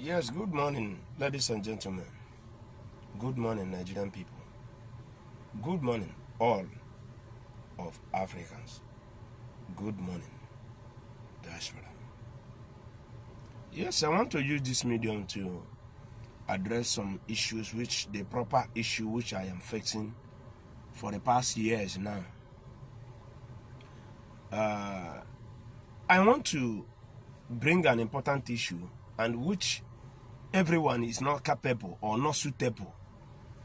Yes, good morning, ladies and gentlemen. Good morning, Nigerian people. Good morning, all of Africans. Good morning, diaspora. Yes, I want to use this medium to address some issues the proper issue which I am facing for the past years now. I want to bring an important issue and which everyone is not capable or not suitable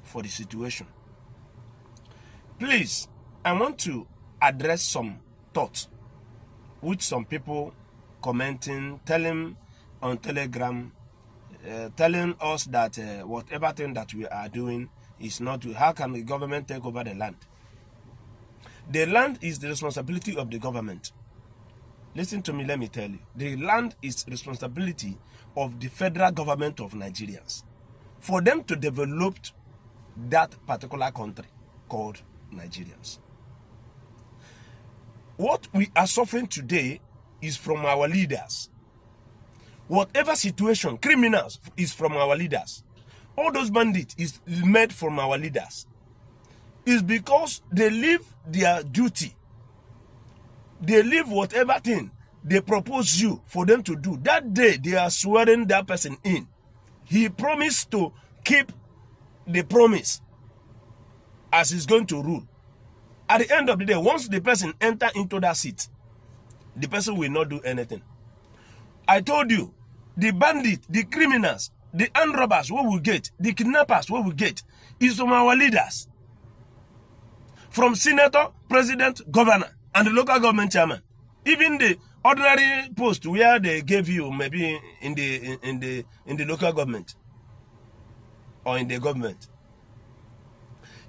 for the situation. Please, I want to address some thoughts which some people commenting, telling on Telegram, telling us that whatever thing that we are doing is not good. How can the government take over the land? The land is the responsibility of the government. Listen to me, let me tell you. The land is responsibility of the federal government of Nigerians for them to develop that particular country called Nigerians. What we are suffering today is from our leaders. Whatever situation, criminals is from our leaders. All those bandits is made from our leaders. It's because they leave their duty. They leave whatever thing they propose you for them to do. That day, they are swearing that person in. He promised to keep the promise as he's going to rule. At the end of the day, once the person enter into that seat, the person will not do anything. I told you, the bandit, the criminals, the armed robbers, what we get, the kidnappers, what we get, is from our leaders. From senator, president, governor, and the local government chairman. Even the ordinary post where they gave you maybe in the local government or in the government.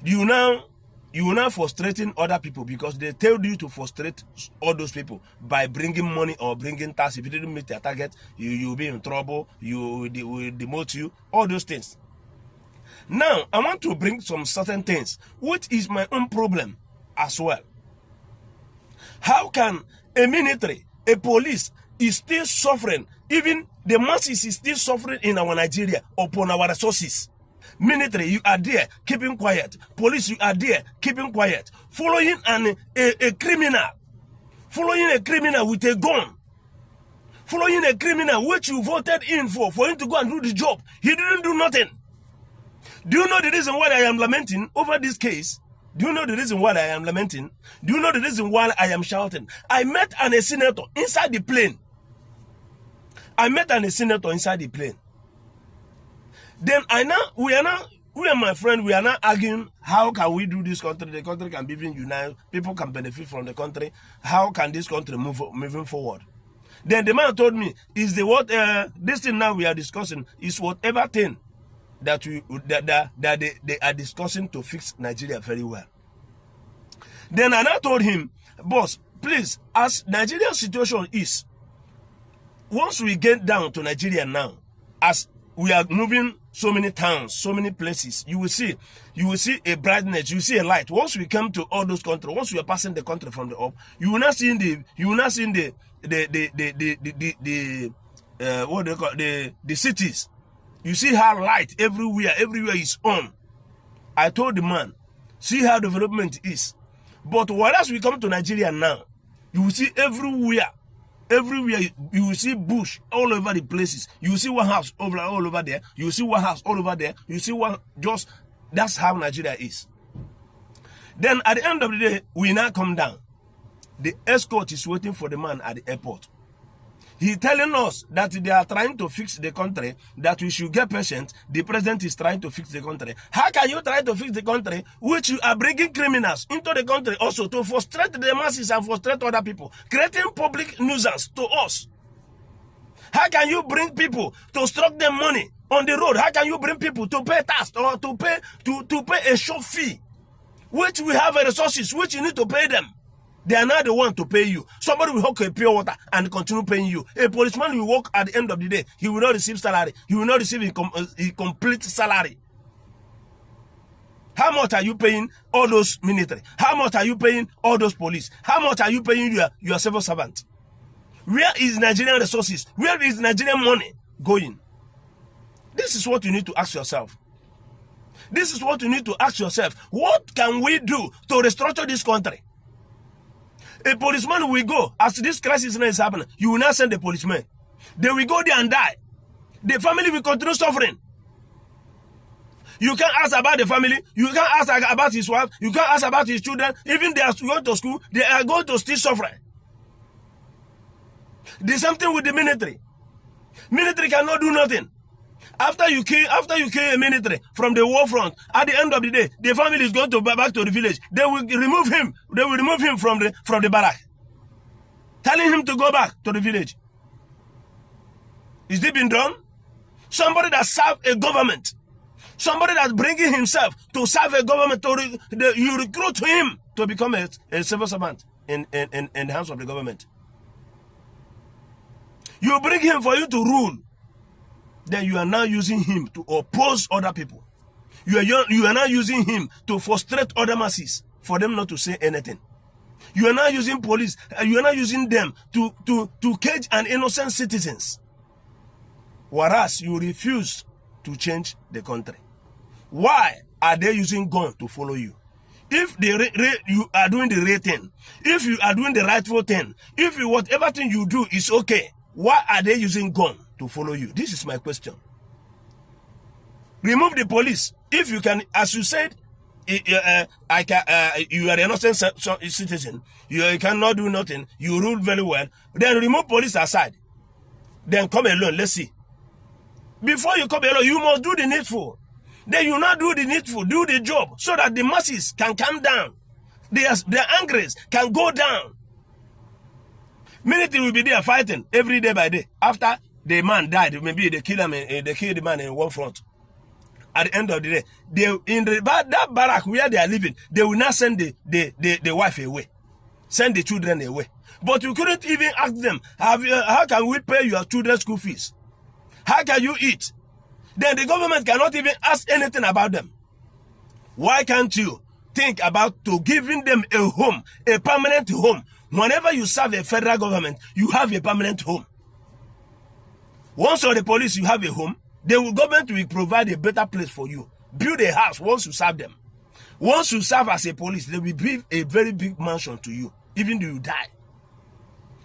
You now frustrating other people because they tell you to frustrate all those people by bringing money or bringing tax. If you didn't meet their target, you'll be in trouble, will demote you, all those things. Now, I want to bring some certain things, which is my own problem as well. How can a military, a police is still suffering, even the masses is still suffering in our Nigeria upon our resources? Military, you are there keeping quiet. Police, you are there keeping quiet. Following a criminal. Following a criminal with a gun. Following a criminal which you voted in for him to go and do the job. He didn't do nothing. Do you know the reason why I am lamenting over this case? Do you know the reason why I am lamenting? Do you know the reason why I am shouting? I met a senator inside the plane. Then we and my friend, we are now arguing, how can we do this country? The country can be even united. People can benefit from the country. How can this country moving forward? Then the man told me, is this thing now we are discussing is whatever thing that they are discussing to fix Nigeria very well. Then I now told him, boss, please, as Nigeria's situation is, once we get down to Nigeria now, as we are moving so many towns, so many places, you will see a brightness, you will see a light. Once we come to all those countries, once we are passing the country from the up, you will not see the what they call the cities. You see how light everywhere is on. I told the man, see how development is. But whereas we come to Nigeria now, you will see everywhere you will see bush all over the places. You will see one house all over there. You will see one house all over there. You see one, that's how Nigeria is. Then at the end of the day, we now come down. The escort is waiting for the man at the airport. He's telling us that they are trying to fix the country, that we should get patient. The president is trying to fix the country. How can you try to fix the country, which you are bringing criminals into the country also to frustrate the masses and frustrate other people, creating public nuisance to us? How can you bring people to struck them money on the road? How can you bring people to pay tax or to pay a shop fee, which we have resources, which you need to pay them? They are not the one to pay you. Somebody will hook a pure water and continue paying you. A policeman will work at the end of the day. He will not receive salary. He will not receive a complete salary. How much are you paying all those military? How much are you paying all those police? How much are you paying your civil servant? Where is Nigerian resources? Where is Nigerian money going? This is what you need to ask yourself. This is what you need to ask yourself. What can we do to restructure this country? A policeman will go, as this crisis is happening, you will not send a policeman. They will go there and die. The family will continue suffering. You can't ask about the family. You can't ask about his wife. You can't ask about his children. Even they are going to school, they are going to still suffer. There's something with the military. Military cannot do nothing. After you kill a military from the war front, at the end of the day, the family is going to go back to the village. They will remove him. They will remove him from the barrack, telling him to go back to the village. Is it been done? Somebody that served a government, somebody that's bringing himself to serve a government, you recruit him to become a civil servant in the hands of the government. You bring him for you to rule. Then you are now using him to oppose other people. You are now using him to frustrate other masses for them not to say anything. You are now using police. You are now using them to cage an innocent citizens. Whereas you refuse to change the country. Why are they using gun to follow you? If you are doing the right thing, if you are doing the rightful thing, if whatever thing you do is okay, why are they using gun to follow you? This is my question. Remove the police. If you can, as you said, you are an innocent citizen. You cannot do nothing. You rule very well. Then remove police aside. Then come alone. Let's see. Before you come alone, you must do the needful. Then you not do the needful. Do the job so that the masses can calm down. Their anger can go down. Military will be there fighting every day by day. After the man died, maybe they kill him. They kill the man in one front. At the end of the day, that barrack where they are living, they will not send the wife away, send the children away. But you couldn't even ask them, how can we pay your children's school fees? How can you eat? Then the government cannot even ask anything about them. Why can't you think about to giving them a home, a permanent home? Whenever you serve a federal government, you have a permanent home. Once you're the police, you have a home. The government will provide a better place for you. Build a house once you serve them. Once you serve as a police, they will build a very big mansion to you, even though you die.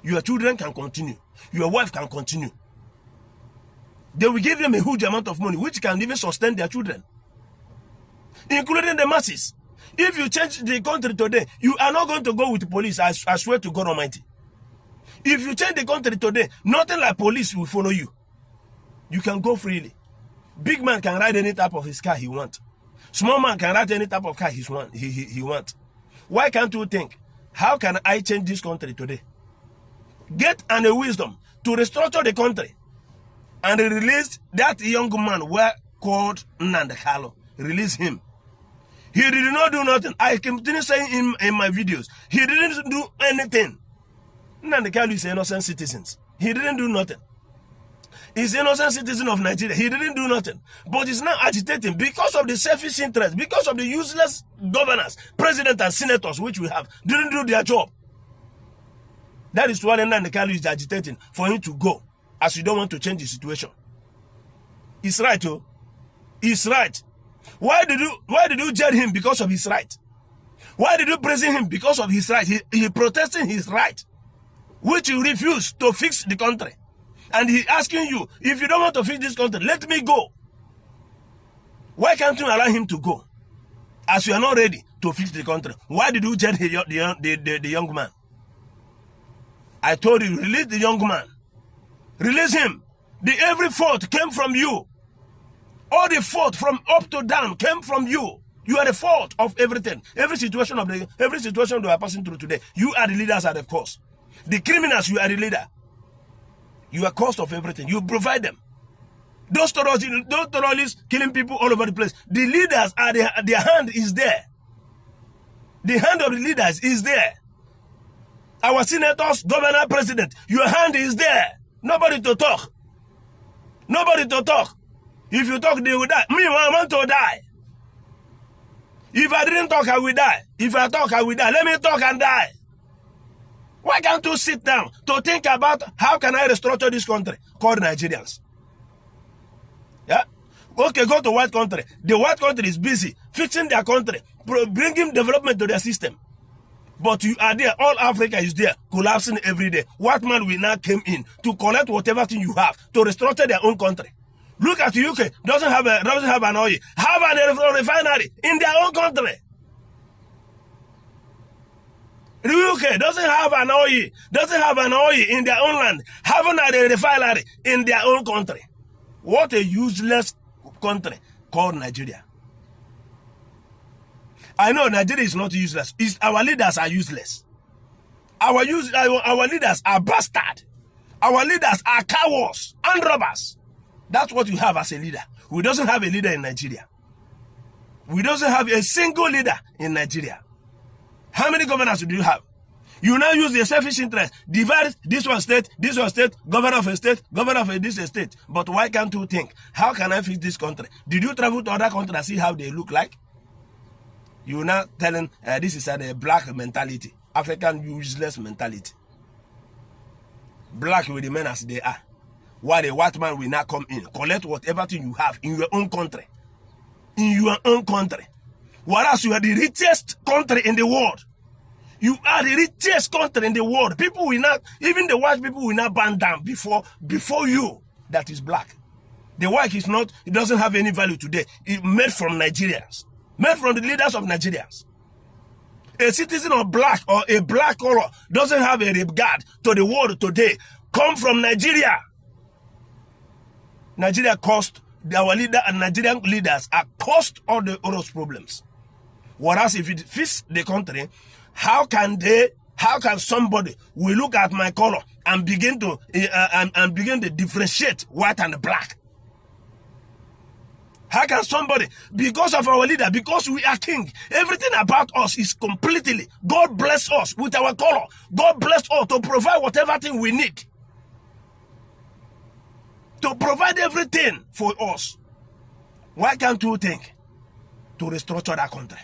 Your children can continue. Your wife can continue. They will give them a huge amount of money, which can even sustain their children, including the masses. If you change the country today, you are not going to go with the police, I swear to God Almighty. If you change the country today, nothing like police will follow you. You can go freely. Big man can ride any type of his car he wants. Small man can ride any type of car he wants. Why can't you think, how can I change this country today? Get a wisdom to restructure the country and release that young man called Nnamdi Kanu. Release him. He did not do nothing. I continue saying in my videos, he didn't do anything. Nnamdi Kanu is an innocent citizen. He didn't do nothing. He's an innocent citizen of Nigeria. He didn't do nothing. But he's now agitating because of the selfish interest, because of the useless governors, president and senators, which we have, didn't do their job. That is why Nnamdi Kanu is agitating for him to go, as you don't want to change the situation. It's right, oh. It's right. Why did you jail him because of his right? Why did you prison him because of his right? He protesting his right, which you refuse to fix the country. And he asking you, if you don't want to fix this country, let me go. Why can't you allow him to go? As you are not ready to fix the country. Why did you jail the young man? I told you, release the young man. Release him. Every fault came from you. All the fault from up to down came from you. You are the fault of everything. Every situation they are passing through today, you are the leaders at the cause. The criminals, you are the leader. You are cause of everything. You provide them. Those terrorists killing people all over the place. The leaders are their hand is there. The hand of the leaders is there. Our senators, governor, president, your hand is there. Nobody to talk. Nobody to talk. If you talk, they will die. Me, I want to die. If I didn't talk, I will die. If I talk, I will die. Let me talk and die. Why can't you sit down to think about how can I restructure this country called Nigerians? Yeah? Okay, go to white country. The white country is busy fixing their country, bringing development to their system. But you are there, all Africa is there, collapsing every day. White man will now came in to collect whatever thing you have to restructure their own country. Look at the UK, doesn't have an oil, have a refinery in their own country. The UK doesn't have an oil in their own land, having a refinery in their own country. What a useless country called Nigeria. I know Nigeria is not useless. Our leaders are useless. Our leaders are bastard. Our leaders are cowards and robbers. That's what you have as a leader. We doesn't have a leader in Nigeria. We doesn't have a single leader in Nigeria. How many governors do you have? You now use the selfish interest. Divide this one state, governor of a state, governor of this state. But why can't you think, how can I fix this country? Did you travel to other countries and see how they look like? You're now telling this is a black mentality, African useless mentality. Black will remain as they are. While a white man will now come in, collect whatever thing you have in your own country. In your own country. Whereas you are the richest country in the world. You are the richest country in the world. People will not, even the white people will not burn down before you. That is black. The white is not, it doesn't have any value today. It's made from Nigerians. Made from the leaders of Nigerians. A citizen of black or a black color doesn't have a regard to the world today. Come from Nigeria. Nigeria caused, our leader and Nigerian leaders are caused all those problems. Whereas if it fits the country, how can somebody will look at my color and begin to differentiate white and black? How can somebody, because of our leader, because we are king, everything about us is completely, God bless us with our color. God bless us to provide whatever thing we need. To provide everything for us. Why can't you think to restructure that country?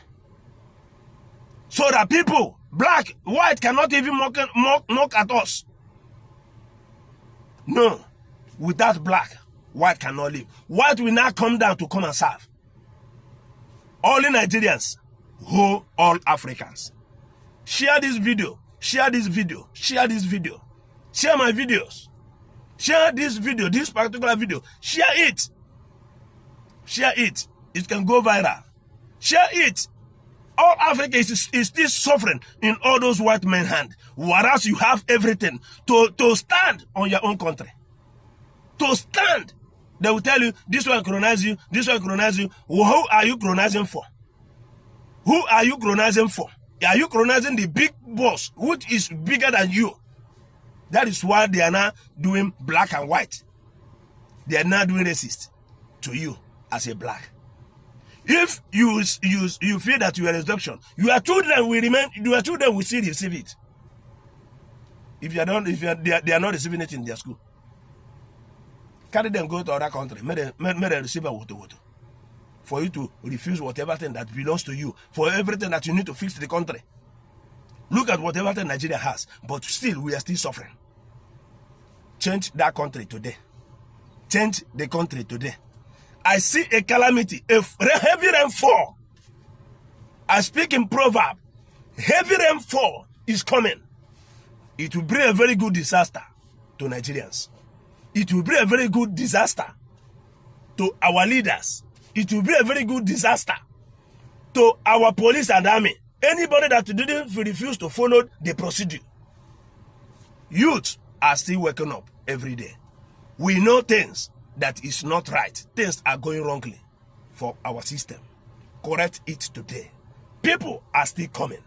So that people, black, white, cannot even mock at us. No, without black, white cannot live. White will not come down to come and serve. All Nigerians, all Africans. Share this video. Share this video. Share this video. Share my videos. Share this video, this particular video. Share it. Share it. It can go viral. Share it. All Africa is still suffering in all those white men's hands. Whereas you have everything to stand on your own country. To stand. They will tell you, this one colonize you, this one colonize you. Who are you colonizing for? Who are you colonizing for? Are you colonizing the big boss, which is bigger than you? That is why they are now doing black and white. They are now doing racist to you as a black. If you feel that you are an exception, your children will remain. Your children will still receive it. If they are not receiving it in their school, carry them go to other country. May they receive a water. For you to refuse whatever thing that belongs to you, for everything that you need to fix the country. Look at whatever thing Nigeria has, but still we are still suffering. Change that country today. Change the country today. I see a calamity, a heavy rainfall. I speak in proverb. Heavy rainfall is coming. It will bring a very good disaster to Nigerians. It will bring a very good disaster to our leaders. It will bring a very good disaster to our police and army. Anybody that didn't refuse to follow the procedure. Youth are still waking up every day. We know things that is not right. Things are going wrongly for our system. Correct it today. People are still coming.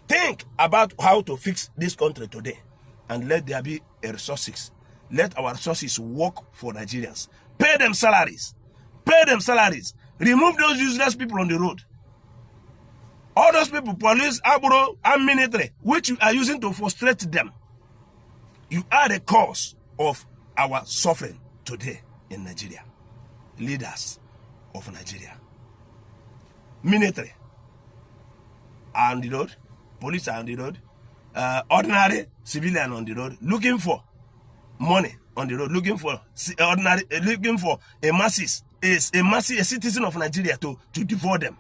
Think about how to fix this country today and let there be a resources. Let our resources work for Nigerians. Pay them salaries. Pay them salaries. Remove those useless people on the road. All those people, police, abro, and military, which you are using to frustrate them. You are the cause of our suffering today in Nigeria. Leaders of Nigeria. Military are on the road. Police are on the road. Ordinary civilian on the road. Looking for money on the road. Looking for a masses is a citizen of Nigeria to devour them.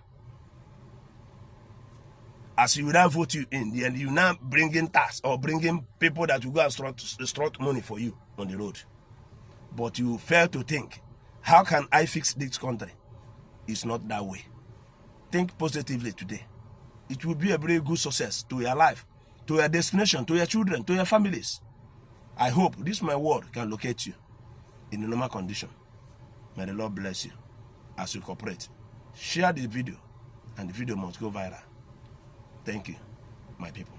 As you now vote you in, and you now bring in tax or bring in people that will go and extort money for you on the road. But you fail to think, how can I fix this country? It's not that way. Think positively today. It will be a very good success to your life, to your destination, to your children, to your families. I hope this my word can locate you in a normal condition. May the Lord bless you as you cooperate. Share this video, and the video must go viral. Thank you, my people.